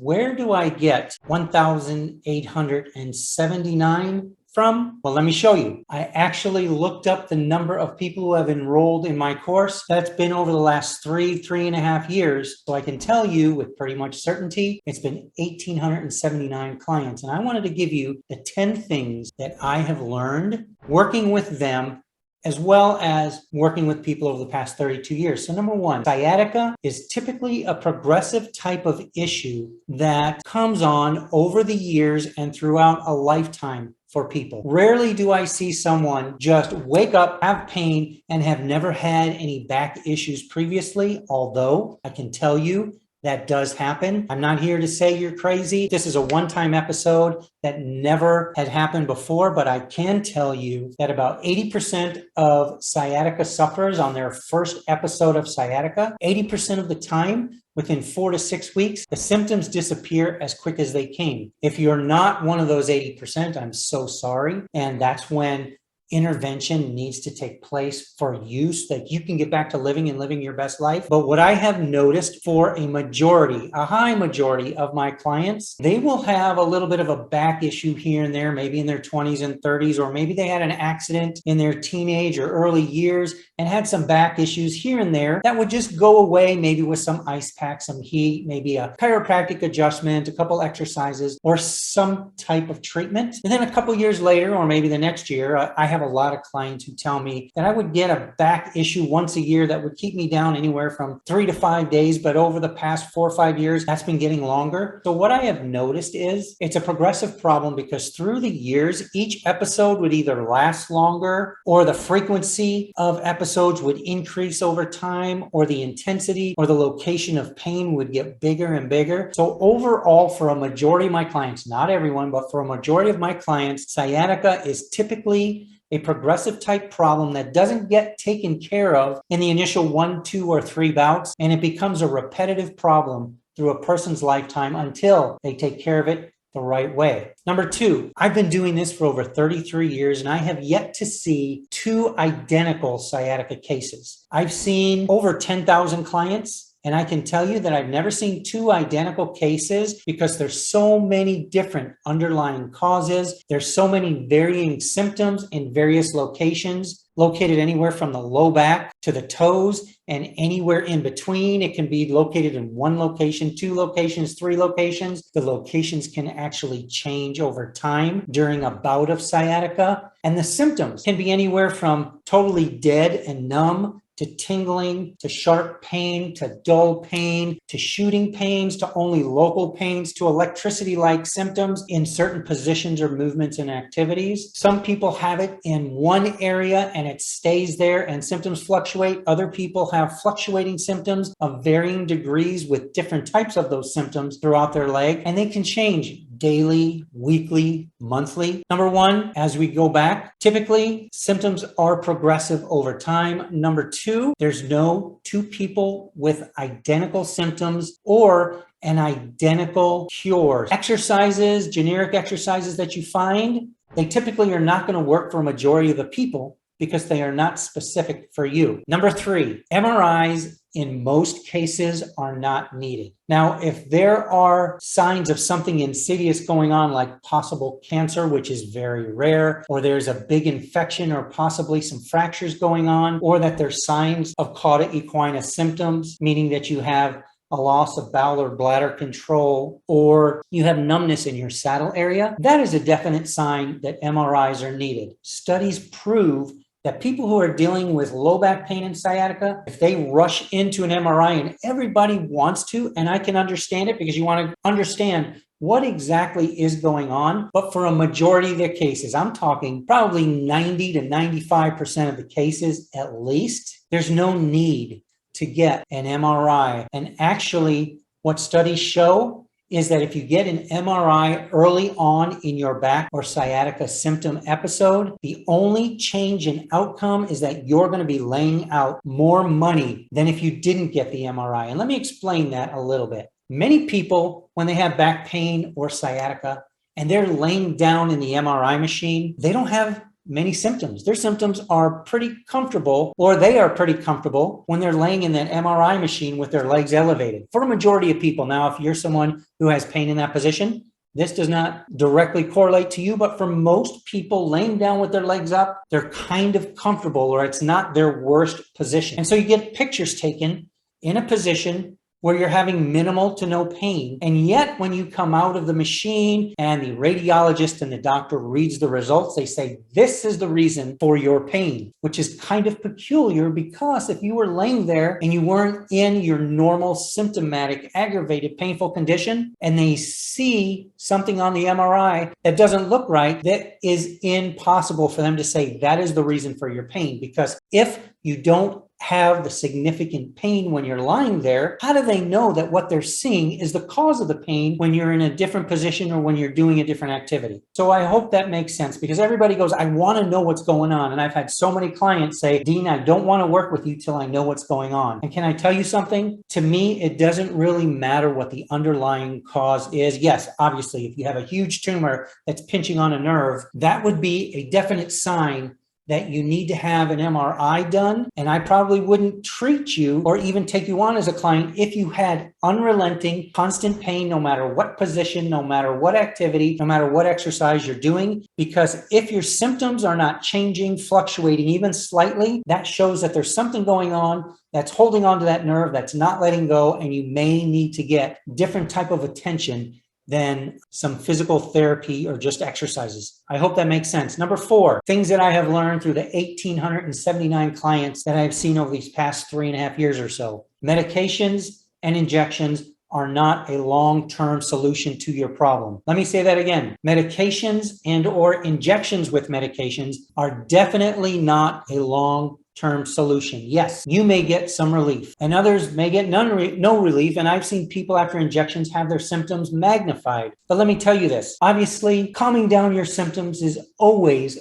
where do I get 1,879 from? Well, let me show you. I actually looked up the number of people who have enrolled in my course. That's been over the last three and a half years. So I can tell you with pretty much certainty, it's been 1,879 clients. And I wanted to give you the 10 things that I have learned working with them, as well as working with people over the past 32 years. So number one, sciatica is typically a progressive type of issue that comes on over the years and throughout a lifetime for people. Rarely do I see someone just wake up, have pain, and have never had any back issues previously, although I can tell you that does happen. I'm not here to say you're crazy. This is a one-time episode that never had happened before, but I can tell you that about 80% of sciatica sufferers on their first episode of sciatica, 80% of the time, within 4 to 6 weeks, the symptoms disappear as quick as they came. If you're not one of those 80%, I'm so sorry. And that's when intervention needs to take place for you so that you can get back to living your best life. But what I have noticed for a high majority of my clients, they will have a little bit of a back issue here and there, maybe in their 20s and 30s, or maybe they had an accident in their teenage or early years and had some back issues here and there that would just go away, maybe with some ice pack, some heat, maybe a chiropractic adjustment, a couple exercises, or some type of treatment. And then a couple years later, or maybe the next year, I have a lot of clients who tell me that I would get a back issue once a year that would keep me down anywhere from 3 to 5 days. But over the past 4 or 5 years, that's been getting longer. So what I have noticed is it's a progressive problem because through the years, each episode would either last longer or the frequency of episodes would increase over time, or the intensity or the location of pain would get bigger and bigger. So overall, for a majority of my clients, not everyone, but for a majority of my clients, sciatica is typically a progressive type problem that doesn't get taken care of in the initial 1, 2, or 3 bouts, and it becomes a repetitive problem through a person's lifetime until they take care of it the right way. Number 2, I've been doing this for over 33 years and I have yet to see 2 identical sciatica cases. I've seen over 10,000 clients. And I can tell you that I've never seen 2 identical cases because there's so many different underlying causes. There's so many varying symptoms in various locations, located anywhere from the low back to the toes and anywhere in between. It can be located in 1 location, 2 locations, 3 locations. The locations can actually change over time during a bout of sciatica. And the symptoms can be anywhere from totally dead and numb to tingling, to sharp pain, to dull pain, to shooting pains, to only local pains, to electricity-like symptoms in certain positions or movements and activities. Some people have it in one area and it stays there and symptoms fluctuate. Other people have fluctuating symptoms of varying degrees with different types of those symptoms throughout their leg, and they can change daily, weekly, monthly. Number 1, as we go back, typically symptoms are progressive over time. Number 2, there's no 2 people with identical symptoms or an identical cure. Exercises, generic exercises that you find, they typically are not going to work for a majority of the people because they are not specific for you. Number 3, MRIs in most cases are not needed. Now, if there are signs of something insidious going on, like possible cancer, which is very rare, or there's a big infection or possibly some fractures going on, or that there's signs of cauda equina symptoms, meaning that you have a loss of bowel or bladder control, or you have numbness in your saddle area, that is a definite sign that MRIs are needed. Studies prove that people who are dealing with low back pain and sciatica, if they rush into an MRI, and everybody wants to, and I can understand it because you want to understand what exactly is going on. But for a majority of the cases, I'm talking probably 90 to 95% of the cases at least, there's no need to get an MRI. And actually, what studies show is that if you get an MRI early on in your back or sciatica symptom episode, the only change in outcome is that you're going to be laying out more money than if you didn't get the MRI. And let me explain that a little bit. Many people, when they have back pain or sciatica and they're laying down in the MRI machine, they don't have many symptoms. Their symptoms are pretty comfortable, or they are pretty comfortable when they're laying in that MRI machine with their legs elevated. For a majority of people. Now, if you're someone who has pain in that position, this does not directly correlate to you, but for most people laying down with their legs up, they're kind of comfortable, or it's not their worst position. And so you get pictures taken in a position where you're having minimal to no pain. And yet when you come out of the machine and the radiologist and the doctor reads the results, they say, this is the reason for your pain, which is kind of peculiar, because if you were laying there and you weren't in your normal symptomatic, aggravated, painful condition, and they see something on the MRI that doesn't look right, that is impossible for them to say that is the reason for your pain. Because if you don't have the significant pain when you're lying there, how do they know that what they're seeing is the cause of the pain when you're in a different position or when you're doing a different activity? So I hope that makes sense, because everybody goes, I want to know what's going on. And I've had so many clients say, Dean, I don't want to work with you till I know what's going on. And can I tell you something? To me, it doesn't really matter what the underlying cause is. Yes, obviously, if you have a huge tumor that's pinching on a nerve, that would be a definite sign that you need to have an MRI done. And I probably wouldn't treat you or even take you on as a client if you had unrelenting, constant pain, no matter what position, no matter what activity, no matter what exercise you're doing. Because if your symptoms are not changing, fluctuating even slightly, that shows that there's something going on that's holding on to that nerve, that's not letting go, and you may need to get different type of attention than some physical therapy or just exercises. I hope that makes sense. Number 4, things that I have learned through the 1,879 clients that I've seen over these past 3.5 years or so. Medications and injections are not a long-term solution to your problem. Let me say that again. Medications and or injections with medications are definitely not a long-term solution. Yes, you may get some relief, and others may get no relief. And I've seen people after injections have their symptoms magnified. But let me tell you this, obviously calming down your symptoms is always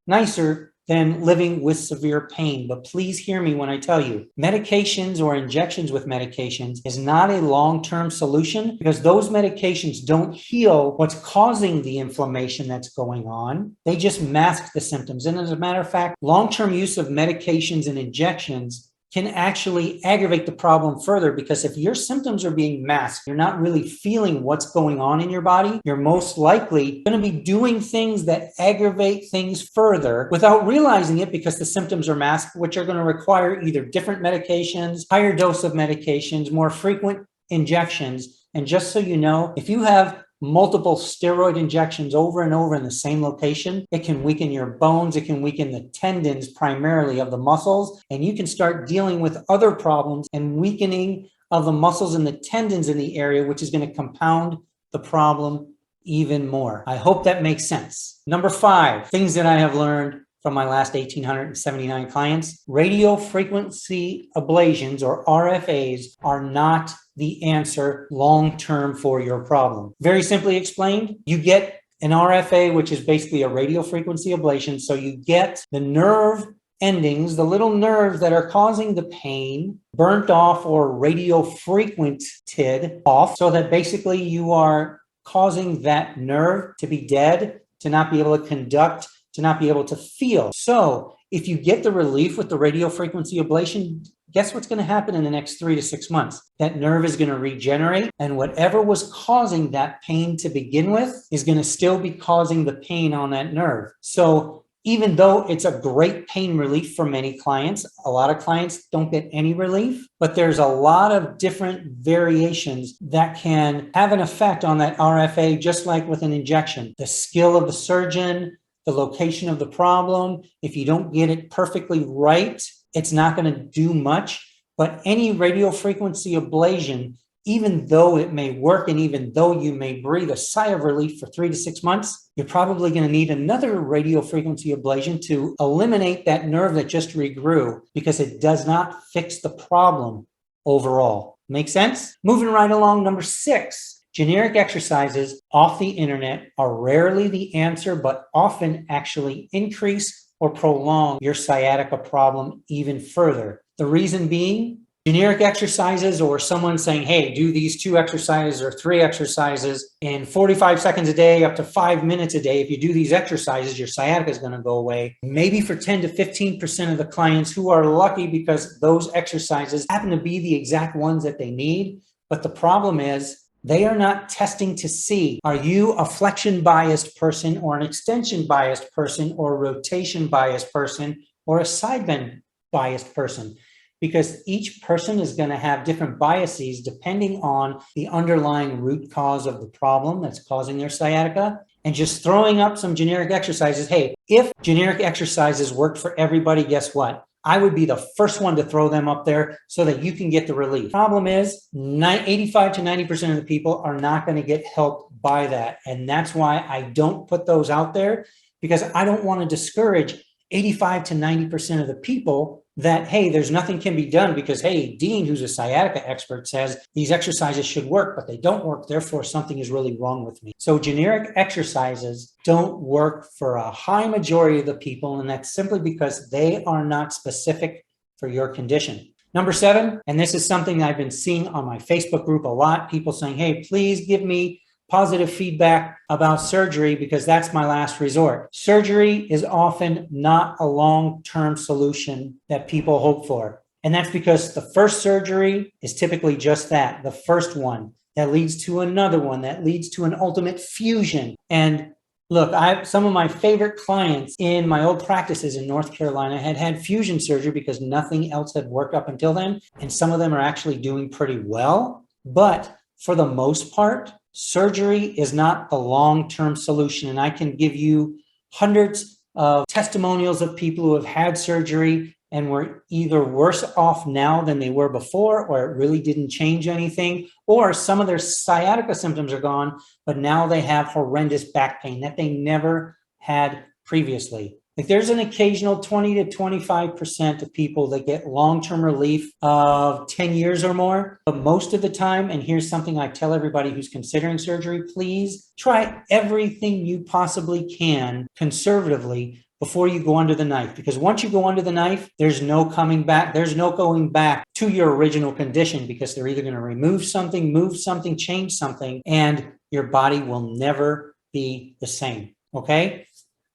nicer than living with severe pain. But please hear me when I tell you, medications or injections with medications is not a long-term solution, because those medications don't heal what's causing the inflammation that's going on. They just mask the symptoms. And as a matter of fact, long-term use of medications and injections can actually aggravate the problem further, because if your symptoms are being masked, you're not really feeling what's going on in your body, you're most likely going to be doing things that aggravate things further without realizing it, because the symptoms are masked, which are going to require either different medications, higher dose of medications, more frequent injections. And just so you know, if you have multiple steroid injections over and over in the same location, it can weaken your bones, it can weaken the tendons primarily of the muscles, and you can start dealing with other problems and weakening of the muscles and the tendons in the area, which is going to compound the problem even more. I hope that makes sense. Number 5, things that I have learned from my last 1,879 clients. Radio frequency ablations, or RFAs, are not the answer long-term for your problem. Very simply explained, you get an RFA, which is basically a radio frequency ablation. So you get the nerve endings, the little nerves that are causing the pain, burnt off or radio frequented off, so that basically you are causing that nerve to be dead, to not be able to conduct, to not be able to feel. So if you get the relief with the radio frequency ablation, guess what's going to happen in the next 3 to 6 months? That nerve is going to regenerate, and whatever was causing that pain to begin with is going to still be causing the pain on that nerve. So even though it's a great pain relief for many clients, a lot of clients don't get any relief, but there's a lot of different variations that can have an effect on that RFA, just like with an injection. The skill of the surgeon, the location of the problem, if you don't get it perfectly right, it's not going to do much. But any radio frequency ablation, even though it may work and even though you may breathe a sigh of relief for 3 to 6 months, you're probably going to need another radio frequency ablation to eliminate that nerve that just regrew, because it does not fix the problem overall. Make sense? Moving right along, number 6. Generic exercises off the internet are rarely the answer, but often actually increase or prolong your sciatica problem even further. The reason being, generic exercises, or someone saying, hey, do these 2 exercises or 3 exercises in 45 seconds a day, up to 5 minutes a day. If you do these exercises, your sciatica is going to go away. Maybe for 10 to 15% of the clients who are lucky because those exercises happen to be the exact ones that they need. But the problem is, they are not testing to see, are you a flexion biased person or an extension biased person or a rotation biased person or a side bend biased person? Because each person is going to have different biases depending on the underlying root cause of the problem that's causing their sciatica. And just throwing up some generic exercises. Hey, if generic exercises worked for everybody, guess what? I would be the first one to throw them up there so that you can get the relief. Problem is, 85 to 90% of the people are not going to get helped by that. And that's why I don't put those out there, because I don't want to discourage 85 to 90% of the people that, hey, there's nothing can be done because, hey, Dean, who's a sciatica expert, says these exercises should work, but they don't work. Therefore, something is really wrong with me. So generic exercises don't work for a high majority of the people, and that's simply because they are not specific for your condition. Number 7, and this is something I've been seeing on my Facebook group a lot, people saying, hey, please give me positive feedback about surgery because that's my last resort. Surgery is often not a long-term solution that people hope for. And that's because the first surgery is typically just that, the first one that leads to another one, that leads to an ultimate fusion. And look, some of my favorite clients in my old practices in North Carolina had fusion surgery because nothing else had worked up until then. And some of them are actually doing pretty well. But for the most part, surgery is not the long-term solution. And I can give you hundreds of testimonials of people who have had surgery and were either worse off now than they were before, or it really didn't change anything, or some of their sciatica symptoms are gone, but now they have horrendous back pain that they never had previously. Like, there's an occasional 20 to 25% of people that get long-term relief of 10 years or more. But most of the time, and here's something I tell everybody who's considering surgery, please try everything you possibly can conservatively before you go under the knife. Because once you go under the knife, there's no coming back. There's no going back to your original condition, because they're either going to remove something, move something, change something, and your body will never be the same. Okay?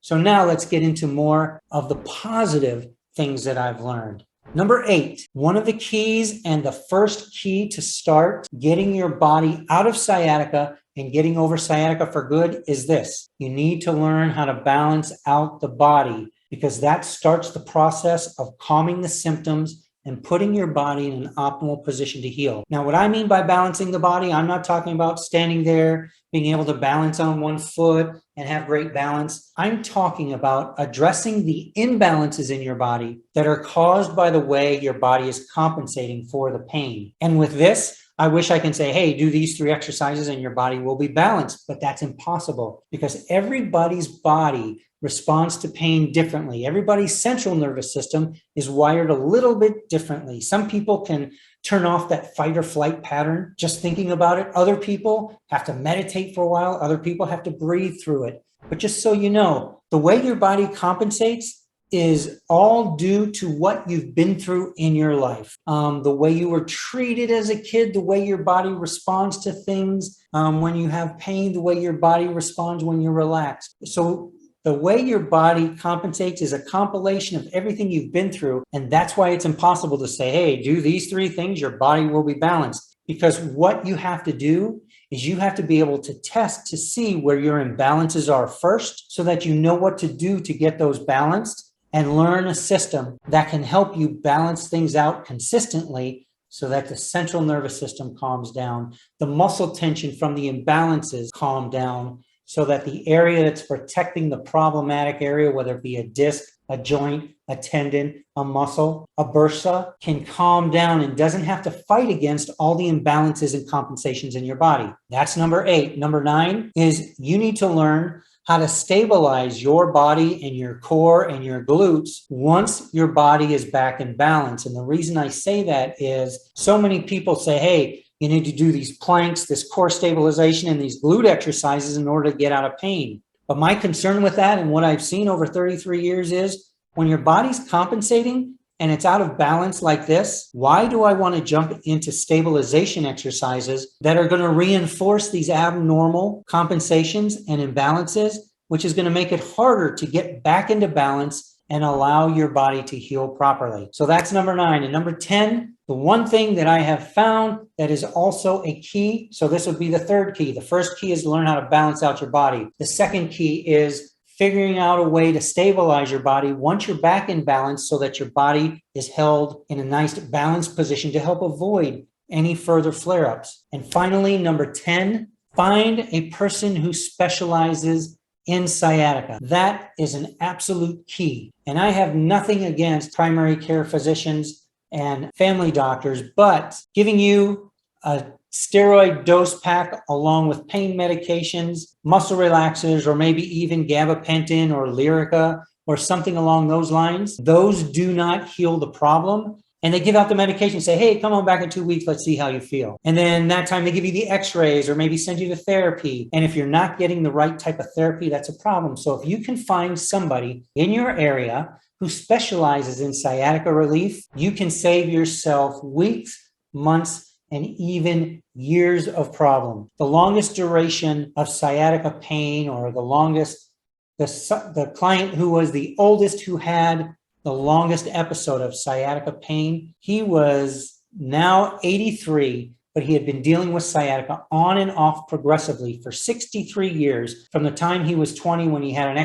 So now let's get into more of the positive things that I've learned. Number 8, one of the keys and the first key to start getting your body out of sciatica and getting over sciatica for good is this. You need to learn how to balance out the body, because that starts the process of calming the symptoms and putting your body in an optimal position to heal. Now, what I mean by balancing the body, I'm not talking about standing there, being able to balance on one foot and have great balance. I'm talking about addressing the imbalances in your body that are caused by the way your body is compensating for the pain. And with this, I wish I can say, hey, do these 3 exercises and your body will be balanced, but that's impossible, because everybody's body responds to pain differently. Everybody's central nervous system is wired a little bit differently. Some people can turn off that fight or flight pattern just thinking about it. Other people have to meditate for a while. Other people have to breathe through it. But just so you know, the way your body compensates is all due to what you've been through in your life. The way you were treated as a kid, the way your body responds to things when you have pain, the way your body responds when you're relaxed. So the way your body compensates is a compilation of everything you've been through. And that's why it's impossible to say, hey, do these 3 things, your body will be balanced. Because what you have to do is you have to be able to test to see where your imbalances are first, so that you know what to do to get those balanced, and learn a system that can help you balance things out consistently, so that the central nervous system calms down, the muscle tension from the imbalances calm down, so that the area that's protecting the problematic area, whether it be a disc, a joint, a tendon, a muscle, a bursa, can calm down and doesn't have to fight against all the imbalances and compensations in your body. That's number 8. Number 9 is you need to learn how to stabilize your body and your core and your glutes once your body is back in balance. And the reason I say that is so many people say, hey, you need to do these planks, this core stabilization, and these glute exercises in order to get out of pain. But my concern with that, and what I've seen over 33 years, is when your body's compensating, and it's out of balance like this, why do I want to jump into stabilization exercises that are going to reinforce these abnormal compensations and imbalances, which is going to make it harder to get back into balance and allow your body to heal properly? So that's number 9. And number 10, the one thing that I have found that is also a key, so this would be the third key. The first key is to learn how to balance out your body. The second key is figuring out a way to stabilize your body once you're back in balance so that your body is held in a nice balanced position to help avoid any further flare-ups. And finally, number 10, find a person who specializes in sciatica. That is an absolute key. And I have nothing against primary care physicians and family doctors, but giving you a steroid dose pack along with pain medications, muscle relaxers, or maybe even gabapentin or Lyrica or something along those lines, those do not heal the problem. And they give out the medication, say, hey, come on back in 2 weeks, let's see how you feel. And then that time they give you the x-rays or maybe send you to therapy. And if you're not getting the right type of therapy, that's a problem. So if you can find somebody in your area who specializes in sciatica relief, you can save yourself weeks, months, and even years of problem. The longest duration of sciatica pain, or the longest, the client who was the oldest who had the longest episode of sciatica pain, he was now 83, but he had been dealing with sciatica on and off progressively for 63 years, from the time he was 20 when he had an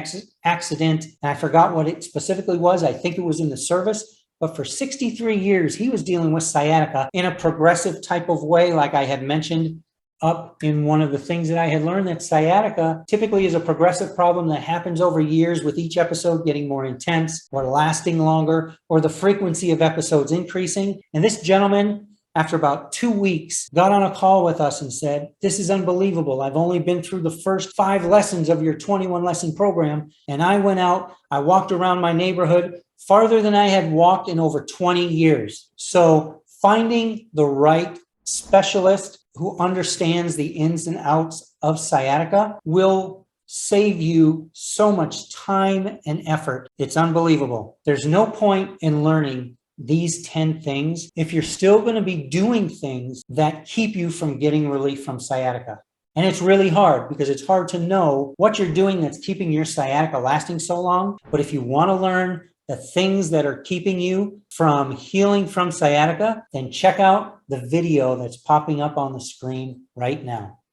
accident. And I forgot what it specifically was. I think it was in the service. But for 63 years, he was dealing with sciatica in a progressive type of way, like I had mentioned up in one of the things that I had learned, that sciatica typically is a progressive problem that happens over years, with each episode getting more intense or lasting longer, or the frequency of episodes increasing. And this gentleman, after about 2 weeks, got on a call with us and said, this is unbelievable. I've only been through the first 5 lessons of your 21 lesson program. And I went out, I walked around my neighborhood farther than I had walked in over 20 years. So finding the right specialist who understands the ins and outs of sciatica will save you so much time and effort. It's unbelievable. There's no point in learning these 10 things if you're still going to be doing things that keep you from getting relief from sciatica. And it's really hard, because it's hard to know what you're doing that's keeping your sciatica lasting so long. But if you want to learn the things that are keeping you from healing from sciatica, then check out the video that's popping up on the screen right now.